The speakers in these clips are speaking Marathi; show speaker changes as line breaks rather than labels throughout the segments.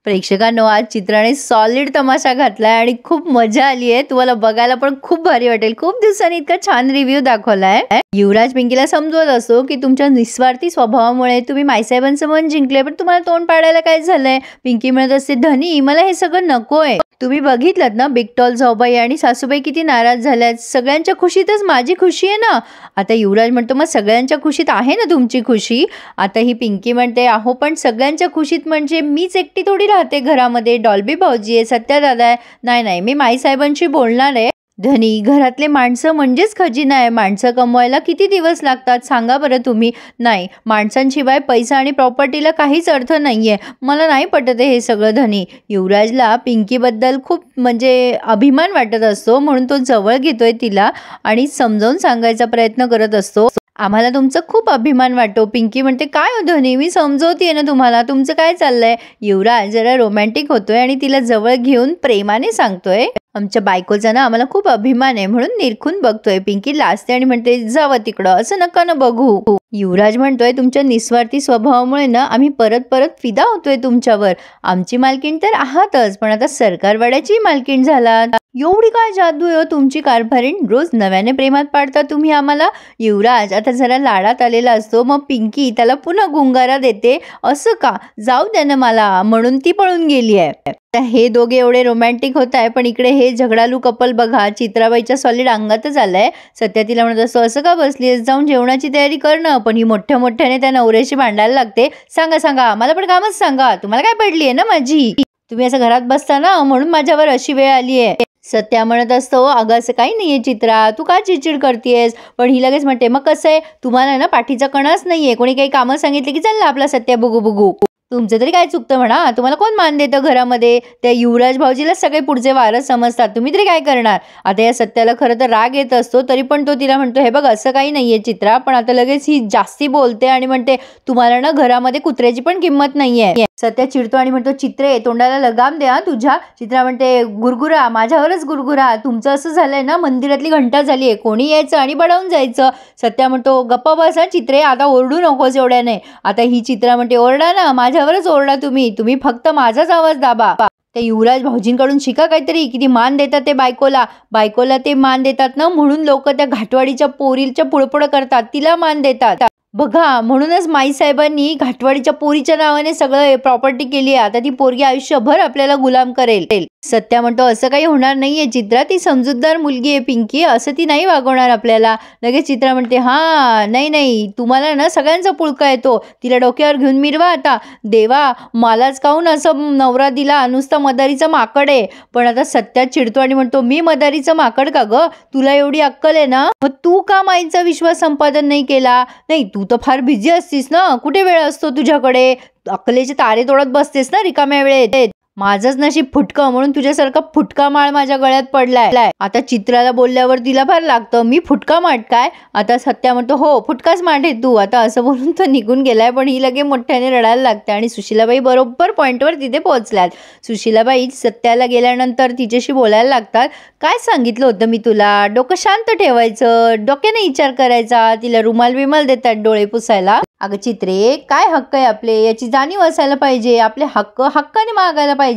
प्रेक्षकांनो, आज चित्राने सॉलिड तमाशा घातलाय आणि खूप मजा आली आहे. तुम्हाला बघायला पण खूप भारी वाटेल. खूप दिवसांनी इतका छान रिव्ह्यू दाखवलाय. युवराज पिंकीला समजवत असतो की तुमच्या निस्वार्थी स्वभावामुळे तुम्ही माईसाहेबांचं मन जिंकले, पण तुम्हाला तोंड पाडायला काय झालंय. पिंकी म्हणत असते, धनी मला हे सगळं नकोय. तुम्ही बघितलं ना बिग टॉल जाऊबाई आणि सासूबाई किती नाराज झाल्यात. सगळ्यांच्या खुशीतच माझी खुशी आहे ना. आता युवराज म्हणतो, मग सगळ्यांच्या खुशीत आहे ना तुमची खुशी. आता ही पिंकी म्हणते, अहो पण सगळ्यांच्या खुशीत म्हणजे मीच एकटी थोडी राहते घरामध्ये. डॉल्बी भाऊजी आहे, सत्या दादा आहे. नाही मी माईसाहेबांशी बोलणार आहे. धनी, घरातले माणसं म्हणजेच खजिना आहे. माणसं कमवायला किती दिवस लागतात सांगा बरं तुम्ही. नाही, माणसांशिवाय पैसा आणि प्रॉपर्टीला काहीच अर्थ नाहीये. मला नाही पटत हे सगळं. धनी, युवराजला पिंकीबद्दल खूप म्हणजे अभिमान वाटत असतो, म्हणून तो जवळ घेतोय तिला आणि समजावून सांगायचा प्रयत्न करत असतो. आम्हाला तुमचा खूप अभिमान वाटतो. पिंकी म्हणते, काय हो धनी, मी समजवतेय ना तुम्हाला, तुमचं काय चाललंय. युवराज जरा रोमॅन्टिक होतोय आणि तिला जवळ घेऊन प्रेमाने सांगतोय, आमच्या बायकोचा ना आम्हाला खूप अभिमान आहे. म्हणून निरखून बघतोय. पिंकी लाजते आणि म्हणते, जावं तिकडं, असं नका ना बघू. युवराज म्हणतोय, तुमच्या निस्वार्थी स्वभावामुळे ना आम्ही परत परत फिदा होतोय तुमच्यावर. आमची मालकीण तर आहातच, पण आता सरकारवाड्याची मालकीण झाला. एवढी काय जादू आहे तुमची कारभारीण, रोज नव्याने प्रेमात पाडता तुम्ही आम्हाला. युवराज आता जरा लाडात आलेला असतो. मग पिंकी त्याला पुन्हा गुंगारा देते, असं का, जाऊ द्या ना मला, म्हणून ती पळून गेली आहे. हे दोघे एवढे रोमॅन्टिक होत आहे, पण इकडे हे झगडालू कपल बघा चित्राबाईच्या सॉलिड अंगातच आलंय. सत्या तिला म्हणत असतो, असं का बसलीस, जाऊन जेवणाची तयारी करणं. पण ही मोठ्या मोठ्याने त्या नवऱ्याशी भांडायला लागते. सांगा मला पण कामच सांगा, तुम्हाला काय पडली आहे ना माझी. तुम्ही असं घरात बसता ना, म्हणून माझ्यावर अशी वेळ आली आहे. सत्या म्हणत असतो, अगं असं काही नाहीये चित्रा, तू का चिडचिड करतेस. पण ही लगेच म्हणते, मग कसं आहे, तुम्हाला ना पाठीचा कणाच नाहीये. कोणी काही कामं सांगितले की चालला आपला सत्या बुगू. तुमचं तरी काय चुकतं म्हणा, तुम्हाला कोण मान देतं घरामध्ये. त्या युवराज भाऊजीला सगळे पुढचे वारस समजतात, तुम्ही तरी काय करणार. आता या सत्याला खरं तर राग येत असतो, तरी पण तो तिला म्हणतो, हे बघ असं काही नाहीये चित्रा. पण आता लगेच ही जास्ती बोलते आणि म्हणते, तुम्हाला ना घरामध्ये कुत्र्याची पण किंमत नाहीये. सत्या चिडतो आणि म्हणतो, चित्रे तोंडाला लगाम द्या तुझ्या. चित्रा म्हणते, गुरगुरा माझ्यावरच गुरगुरा. तुमचं असं झालंय ना, मंदिरातली घंटा झालीये, कोणी यायचं आणि बडावून जायचं. सत्या म्हणतो, गप्पा बसा चित्रे, आता ओरडू नकोस एवढ्याने. आता ही चित्रा म्हणते, ओरडा ना, माझ्यावरच ओरडा तुम्ही फक्त माझाच आवाज दाबा. त्या युवराज भाऊजींकडून शिका काहीतरी, किती मान देतात ते बायकोला ते मान देतात ना, म्हणून लोक त्या घाटवाडीच्या पोरीच्या पुढपुढ करतात, तिला मान देतात. बघा, म्हणूनच माईसाहेबांनी घाटवाडीच्या पोरीच्या नावाने सगळं प्रॉपर्टी केली आहे. आता ती पोरगी आयुष्यभर आपल्याला गुलाम करेल. सत्या म्हणतो, असं काही होणार नाहीये चित्रा, ती समजूतदार मुलगी आहे पिंकी, असं ती नाही वागवणार आपल्याला. लगेच चित्रा म्हणते, हा नाही, तुम्हाला ना सगळ्यांचा पुळका येतो. तिला डोक्यावर घेऊन मिरवा आता. देवा, मलाच काहून असं नवरा दिला, नुसता मदारीचं माकड आहे. पण आता सत्या चिडतो आणि म्हणतो, मी मदारीचं माकड का ग, तुला एवढी अक्कल आहे ना, मग तू का माईचा विश्वास संपादन नाही केला. नाही, तू तर फार बिझी असतीस ना, कुठे वेळ असतो तुझ्याकडे, अक्कलेचे तारे तोडत बसतेस ना रिकाम्या वेळेत. माझंच नशीब फुटकं, म्हणून तुझ्यासारखा फुटका माळ माझ्या गळ्यात पडलाय. आता चित्राला बोलल्यावर तिला फार लागतं, मी फुटका माठ काय. आता सत्या म्हणतो, हो फुटकाच माठ आहे तू. आता असं बोलून तो निघून गेलाय, पण ही लगे मोठ्याने रडायला लागते. आणि सुशीलाबाई बरोबर पॉइंटवर तिथे पोहोचल्यात. सुशीलाबाई सत्याला गेल्यानंतर तिच्याशी बोलायला लागतात. काय सांगितलं होतं मी तुला, डोकं शांत ठेवायचं, डोक्याने विचार करायचा. तिला रुमाल बिमाल देतात डोळे पुसायला. अगं चित्रे, काय हक्क आहे आपले, याची जाणीव असायला पाहिजे. आपले हक्क हक्काने मागायला पाहिजे.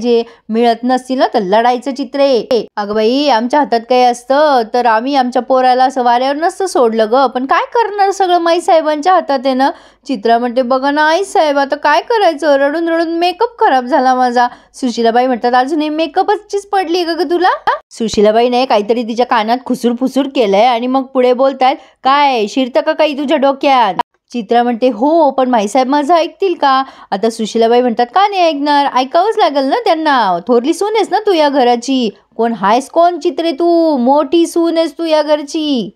मिळत नसतील ना तर लढायचं चित्रे. अगं बाई, आमच्या हातात काही असतं तर आम्ही आमच्या पोराला असं वाऱ्यावर नसतं सोडलं ग, पण काय करणार, सगळं माईसाहेबांच्या हातात आहे ना. चित्रा म्हणते, बघा ना आई साहेब, आता काय करायचं, रडून रडून मेकअप खराब झाला माझा. सुशीलाबाई म्हणतात, अजूनही मेकअपचीच पडली का ग तुला. सुशीलाबाईने काहीतरी तिच्या कानात खुसूर फुसूर केलंय आणि मग पुढे बोलतायत, काय शिरतं का काही तुझ्या डोक्यात. चित्रा म्हणते, हो पण माईसाहेब माझं ऐकतील का. आता सुशीलाबाई म्हणतात, का नाही ऐकणार, ऐकावंच लागेल ना त्यांना, थोरली सून आहेस ना तू या घराची. कोण हायस कोण चित्रे, तू मोठी सून आहेस तू या घरची.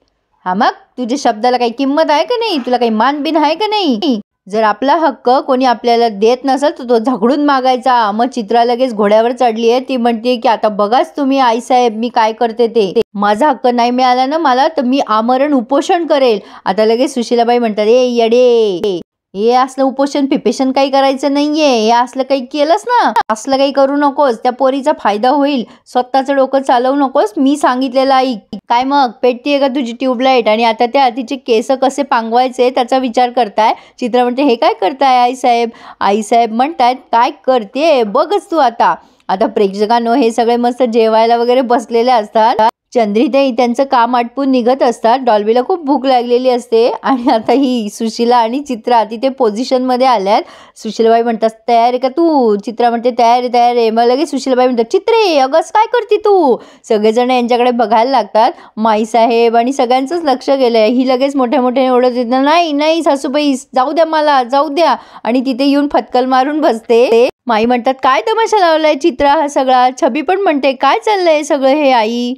हा, मग तुझ्या शब्दाला काही किंमत आहे का नाही, तुला काही मानबिन आहे का नाही. जर आपला हक्क कोणी आपल्याला देत नसेल तर तो झगडून मागायचा. मग चित्रा लगेच घोड्यावर चढली आहे. ती म्हणते की आता बघाच तुम्ही आईसाहेब मी काय करते ते. माझा हक्क नाही मिळाला ना मला तर मी आमरण उपोषण करेल. आता लगेच सुशीलाबाई म्हणतात, ए येडे, हे असलं उपोषण पिपेशन काही करायचं नाहीये, हे असलं काही केलंस ना, असलं काही करू नकोस, त्या पोरीचा फायदा होईल, स्वतःचं डोकं चालवू नकोस, मी सांगितलेलं ऐक. काय मग पेटतीये का तुझी ट्यूबलाईट? आणि आता त्या तिचे केस कसे पांगवायचे त्याचा विचार करताय. चित्रा म्हणते हे काय करताय आईसाहेब? आईसाहेब म्हणतायत काय करते बघच तू आता. आता प्रेक्षकांनो हे सगळे मस्त जेवायला वगैरे बसलेले असतात. चंद्रीताई त्यांचं काम आटपून निघत असतात. डॉल्बीला खूप भूक लागलेली असते आणि आता ही सुशीला आणि चित्रा तिथे पोझिशनमध्ये आल्यात. सुशीलाबाई म्हणतात तयार आहे का तू? चित्रा म्हणते तयार आहे तयार आहे. मग लगेच सुशीलाबाई म्हणतात चित्रे अगस काय करते तू? सगळेजण यांच्याकडे बघायला लागतात. माईसाहेब आणि सगळ्यांचंच लक्ष गेलंय. ही लगेच मोठ्या मोठ्याने ओढत येतात नाही नाही सासूबाई जाऊ द्या मला जाऊ द्या. आणि तिथे येऊन फटकल मारून बसते. माई म्हणतात काय तमाशा लावलाय चित्रा हा सगळा? छबी पण म्हणते काय चाललंय सगळं हे आई?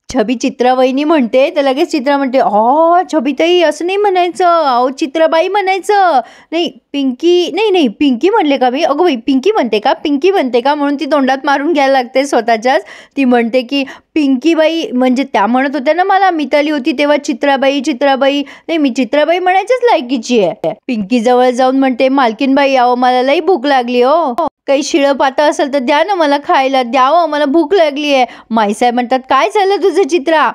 छबी चित्रा वहिनी म्हणते तर लगेच चित्रा म्हणते छबीताई असं नाही म्हणायचं, अहो चित्राबाई म्हणायचं. नाही पिंकी नाही नाही पिंकी म्हणले का मी? अगं बाई पिंकी म्हणते का? पिंकी म्हणते का? म्हणून ती तोंडात मारून घ्यायला लागते स्वतःच्याच. ती म्हणते की पिंकीबाई म्हणजे त्या म्हणत होत्या ना मला मिताली होती तेव्हा चित्राबाई चित्राबाई. नाही मी चित्राबाई म्हणायच्याच लायकीची आहे. पिंकी जवळ जाऊन म्हणते मालकीनबाई अहो मला लई भूक लागली हो, काही शिळं पातं असेल तर द्या ना मला खायला, द्यावं मला भूक लागली आहे. माईसाहेब म्हणतात काय झालं तुझं चित्रा?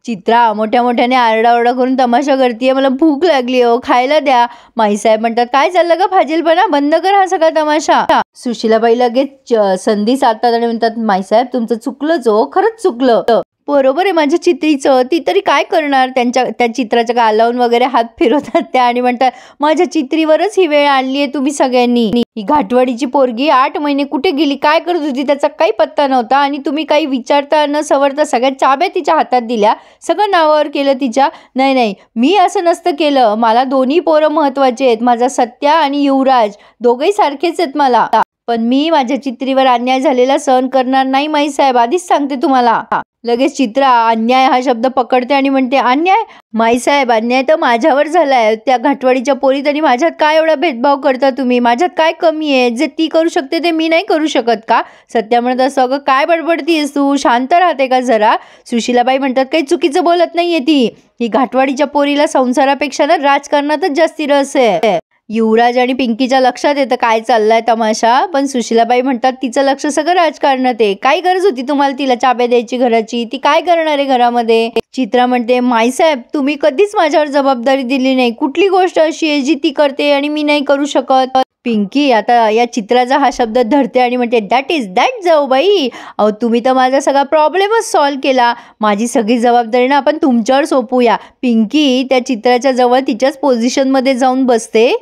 चित्रा मोठ्या मोठ्याने आरडाओरडा करून तमाशा करते मला भूक लागली हो खायला द्या. माईसाहेब म्हणतात काय चाललं का फाजीलपणा, बंद कर हा सगळा तमाशा. सुशीलाबाई लगेच संधी साधतात आणि म्हणतात माईसाहेब तुमचं चुकलंच हो, खरंच चुकलं. बरोबर आहे माझ्या चित्रीचं, ती तरी काय करणार? त्या चित्राच्या गालावून वगैरे हात फिरवतात त्या आणि म्हणतात माझ्या चित्रीवरच ही वेळ आणली आहे तुम्ही सगळ्यांनी. ही घाटवाडीची पोरगी 8 महिने कुठे गेली, काय करत होती त्याचा काही पत्ता नव्हता आणि तुम्ही काही विचारता न सवरता सगळ्या चाब्या तिच्या हातात दिल्या, सगळं नावावर केलं तिच्या. नाही नाही मी असं नसतं केलं, मला दोन्ही पोरं महत्वाचे आहेत, माझा सत्या आणि युवराज दोघंही सारखेच आहेत मला. पण मी माझ्या चित्रीवर अन्याय झालेला सहन करणार नाही माईसाहेब, आधीच सांगते तुम्हाला. लगेच चित्रा अन्याय हा शब्द पकडते आणि म्हणते अन्याय? माईसाहेब अन्याय तर माझ्यावर झालाय, त्या घाटवाडीच्या पोरीत आणि माझ्यात काय एवढा भेदभाव करता तुम्ही? माझ्यात काय कमी आहे? जे ती करू शकते ते मी नाही करू शकत का? सत्या म्हणत असं अगं काय बडबडतीस तू, शांत राहते का जरा? सुशीलाबाई म्हणतात काही चुकीचं बोलत नाहीये ती, ही घाटवाडीच्या पोरीला संसारापेक्षा ना राजकारणातच जास्ती रस आहे. युवराज आणि पिंकीच्या लक्षात येतं काय चाललाय तमाशा, पण सुशीलाबाई म्हणतात तिचं लक्ष सगळं राजकारणात आहे. काय गरज होती तुम्हाला तिला चाब्या द्यायची घराची? ती काय करणार आहे घरामध्ये? चित्रा म्हणते माईसाहेब तुम्ही कधीच माझ्यावर जबाबदारी दिली नाही, कुठली गोष्ट अशी आहे जी ती करते आणि मी नाही करू शकत? पिंकी आता या चित्राचा हा शब्द धरते आणि म्हणते दॅट इज दॅट जाऊ बाई, अहो तुम्ही तर माझा सगळा प्रॉब्लेमच सॉल्व्ह केला, माझी सगळी जबाबदारी ना आपण तुमच्यावर सोपूया. पिंकी त्या चित्राच्या जवळ तिच्याच पोझिशनमध्ये जाऊन बसते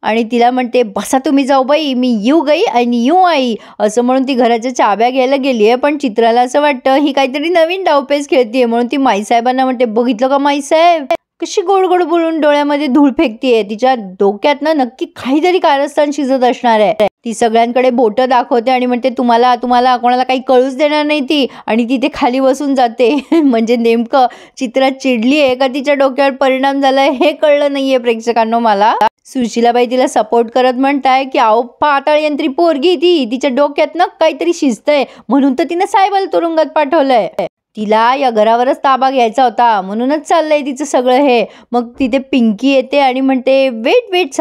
आणि तिला म्हणते बसा तुम्ही जाऊ बाई, मी येऊ गई आणि येऊ आई, असं म्हणून ती घराच्या चाब्या घ्यायला गेली आहे. पण चित्राला असं वाटतं ही काहीतरी नवीन डावपेच खेळतीये, म्हणून ती माईसाहेबांना म्हणते बघितलं का माईसाहेब कशी गोड गोड बोलून डोळ्यामध्ये धूळ फेकतीये, तिच्या डोक्यात ना नक्की काहीतरी कारस्थान शिजत असणार आहे. ती सगळ्यांकडे बोटं दाखवते आणि म्हणते तुम्हाला कोणाला काही कळूच देणार नाही ती, आणि तिथे खाली बसून जाते. म्हणजे नेमकं चित्रा चिडली आहे का तिच्या डोक्यावर परिणाम झालाय हे कळलं नाहीये प्रेक्षकांनो मला. सुशीलाबाई तिला सपोर्ट करत म्हणताय की अहो पाताळ यंत्री पोरगी ती, तिच्या डोक्यात ना काहीतरी शिजतंय म्हणून तर तिने साहेबाला तुरुंगात पाठवलंय, तिला या घरावरच ताबा घ्यायचा होता म्हणूनच चाललंय तिचं सगळं हे. मग तिथे पिंकी येते आणि म्हणते वेट वेट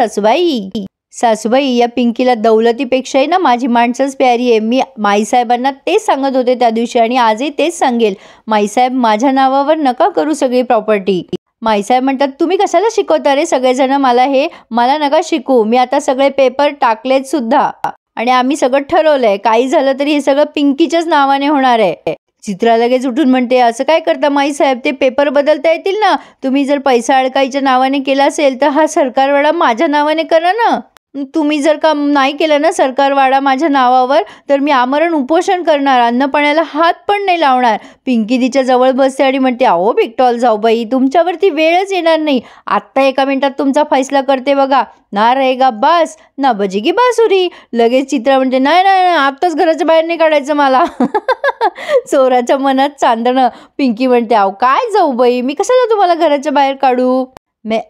सासूबाई या पिंकीला दौलतीपेक्षाही ना माझी माणसंच प्यारी आहे. मी माईसाहेबांना तेच सांगत होते त्या दिवशी आणि आजही तेच सांगेल, माईसाहेब माझ्या नावावर नका करू सगळी प्रॉपर्टी. माईसाहेब म्हणतात तुम्ही कशाला शिकवता रे सगळेजण मला हे, मला नका शिकू, मी आता सगळे पेपर टाकलेत सुद्धा आणि आम्ही सगळं ठरवलंय, काही झालं तरी हे सगळं पिंकीच्याच नावाने होणार आहे. चित्रा लगेच उठून म्हणते असं काय करता माईसाहेब, ते पेपर बदलता येतील ना, तुम्ही जर पैसा अडकाईच्या नावाने केला असेल तर हा सरकारवाडा माझ्या नावाने करा ना. तुम्ही जर का नाही केलं ना सरकारवाडा माझ्या नावावर तर मी आमरण उपोषण करणार, अन्न पाण्याला हात पण नाही लावणार. पिंकी तिच्या जवळ बसते आणि म्हणते अहो बिगटॉल जाऊबाई तुमच्यावरती वेळच येणार नाही, आत्ता 1 मिनिटात तुमचा फैसला करते बघा, ना रहेगा बास ना बजेगी बासुरी. लगेच चित्रा म्हणते नाही नाही आत्ताच घराच्या बाहेर नाही काढायचं मला. चोराच्या मनात चांदणं. पिंकी म्हणते अहो काय जाऊबाई मी कशाला तुम्हाला घराच्या बाहेर काढू, मैं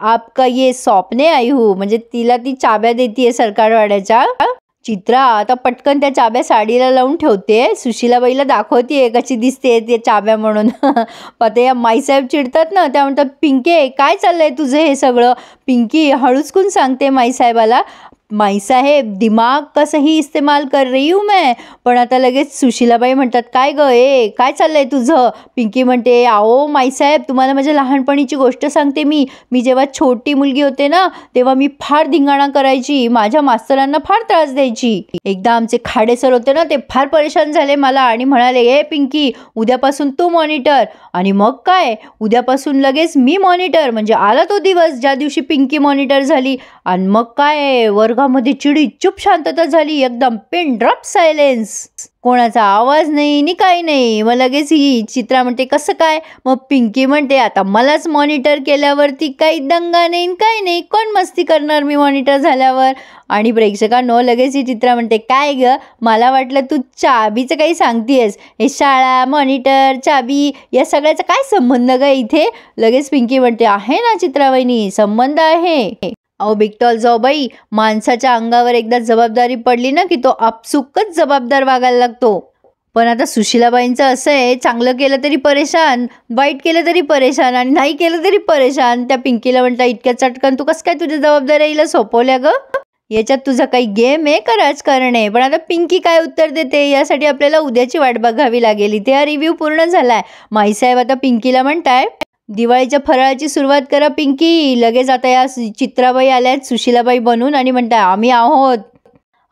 आपका ये सौंपने आई हूँ, म्हणजे तिला ती चाब्या देतीये सरकारवाड्याच्या. चित्रा आता पटकन त्या चाब्या साडीला लावून ठेवते, सुशीलाबाईला दाखवते कशी दिसते ते चाब्या म्हणून. आता या माईसाहेब चिडतात ना, त्या म्हणतात पिंके काय चाललंय तुझं हे सगळं. पिंकी हळूचकून सांगते माईसाहेबाला, माईसाहेब दिमाग का सही इस्तेमाल कर रही हूँ मैं. पण आता लगेच सुशीलाबाई म्हणतात काय ग काय चाललंय तुझं. पिंकी म्हणते आओ माईसाहेब तुम्हाला माझ्या लहानपणीची गोष्ट सांगते मी जेव्हा छोटी मुलगी होते ना तेव्हा मी फार धिंगाणा करायची, माझ्या मास्तरांना फार त्रास द्यायची. एकदा आमचे खाडे सर होते ना ते फार परेशान झाले मला आणि म्हणाले ए पिंकी उद्यापासून तू मॉनिटर. आणि मग काय उद्यापासून लगेच मी मॉनिटर. म्हणजे आला तो दिवस ज्या दिवशी पिंकी मॉनिटर झाली. आणि मग काय वर्गामध्ये चिडी चुप शांतता झाली, एकदम पिन ड्रॉप सायलेन्स, कोणाचा आवाज नाही नि काही नाही. मग लगेच ही चित्रा म्हणते कसं काय. मग पिंकी म्हणते आता मलाच मॉनिटर केल्यावरती काही दंगा नाही काही नाही, कोण मस्ती करणार मी मॉनिटर झाल्यावर. आणि प्रेक्षकांनो लगेच ही चित्रा म्हणते काय ग मला वाटलं तू चाबीचं काही सांगतेस, हे शाळा मॉनिटर चाबी या सगळ्याचा काय संबंध ग इथे. लगेच पिंकी म्हणते आहे ना चित्राबाईनी संबंध आहे. अहो बिगटॉल जाऊ बाई, माणसाच्या अंगावर एकदा जबाबदारी पडली ना की तो आपसुकच जबाबदार वागायला लागतो. पण आता सुशीलाबाईंचं असं आहे, चांगलं केलं तरी परेशान, वाईट केलं तरी परेशान आणि नाही केलं तरी परेशान. त्या पिंकीला म्हणता इतक्या चटकन तू कसं काय तुझ्या जबाबदारीला सोपवल्या ग, याच्यात तुझा काही गेम आहे का राजकारण आहे. पण आता पिंकी काय उत्तर देते यासाठी आपल्याला उद्याची वाट बघावी लागेल. इथे हा रिव्ह्यू पूर्ण झालाय. माईसाहेब आता पिंकीला म्हणताय दिवाळीच्या फराळाची सुरुवात करा पिंकी. लगेच आता या चित्राबाई आल्यात सुशीलाबाई बनून आणि म्हणताय आम्ही आहोत,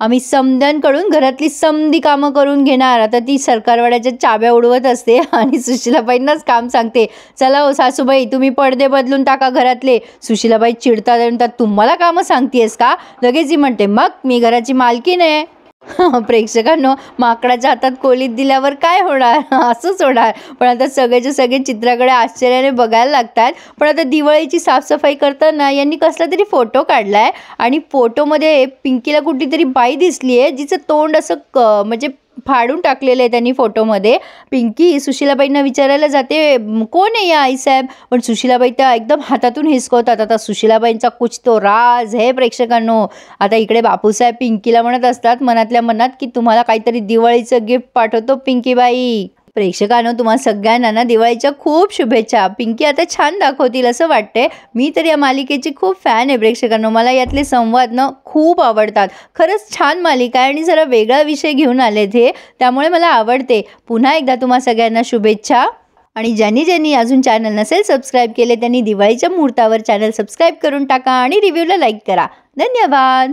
आम्ही समद्यांकडून घरातली समधी कामं करून घेणार. आता ती सरकारवाड्याच्या चाब्या उडवत असते आणि सुशीलाबाईंनाच काम सांगते चला हो सासूबाई तुम्ही पडदे बदलून टाका घरातले. सुशीलाबाई चिडतात म्हणतात तुम्हाला कामं सांगतेस का. लगेच ही म्हणते मग मी घराची मालकीण आहे. प्रेक्षकांनो माकडाच्या हातात कोलीत दिल्यावर काय होणार असंच होणार. पण आता सगळेचे सगळे चित्राकडे आश्चर्याने बघायला लागतात. पण आता दिवाळीची साफसफाई करताना यांनी कसला तरी फोटो काढलाय आणि फोटोमध्ये पिंकीला कुठलीतरी बाई दिसली आहे जिचं तोंड असं म्हणजे फाडून टाकलेलं आहे त्यांनी फोटोमध्ये. पिंकी सुशीलाबाईंना विचारायला जाते कोण आहे या आईसाहेब. पण सुशीलाबाई त्या एकदम हातातून हिसकवतात. आता सुशीलाबाईंचा कुछ तो राज हे प्रेक्षकांनो. आता इकडे बापूसाहेब पिंकीला म्हणत असतात मनातल्या मनात की तुम्हाला काहीतरी दिवाळीचं गिफ्ट पाठवतो पिंकीबाई. प्रेक्षकांनो तुम्हा सगळ्यांना ना दिवाळीच्या खूप शुभेच्छा. पिंकी आता छान दाखवतील असं वाटतंय. मी तर या मालिकेची खूप फॅन आहे प्रेक्षकांनो. मला यातले संवाद ना खूप आवडतात. खरंच छान मालिका आहे आणि जरा वेगळा विषय घेऊन आले ते, त्यामुळे मला आवडते. पुन्हा एकदा तुम्हा सगळ्यांना शुभेच्छा. आणि ज्यांनी अजून चॅनल नसेल सबस्क्राईब केले त्यांनी दिवाळीच्या मुहूर्तावर चॅनल सबस्क्राईब करून टाका आणि रिव्ह्यूला लाईक करा. धन्यवाद.